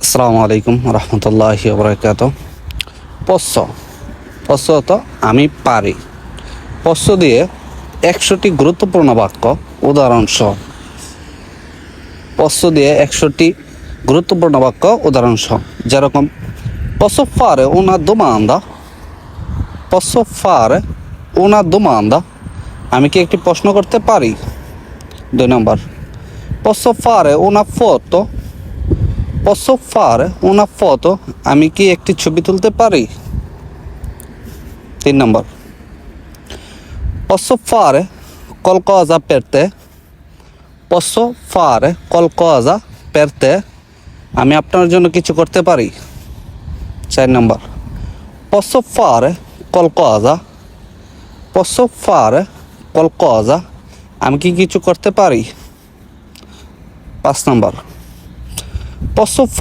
আসসালামু আলাইকুম রহমতুল্লাহি ওবরাকাত। পশ্চ পশ্চ তো আমি পারি। পশ্চ দিয়ে 100টি গুরুত্বপূর্ণ বাক্য উদাহরণ সহ। পশ্চ দিয়ে 100টি গুরুত্বপূর্ণ বাক্য উদাহরণ সহ, যেরকম posso fare una domanda, posso fare una domanda, আমি কি একটি প্রশ্ন করতে পারি। 2 নম্বর, posso fare una foto, posso fare una foto, আমি কি একটি ছবি তুলতে পারি। 3 নম্বর, posso fare qualcosa per te, posso fare qualcosa per te, আমি আপনার জন্য কিছু করতে পারি। 4 নম্বর, posso fare qualcosa, posso fare qualcosa, আমি কি কিছু করতে পারি। 5 নম্বর, posso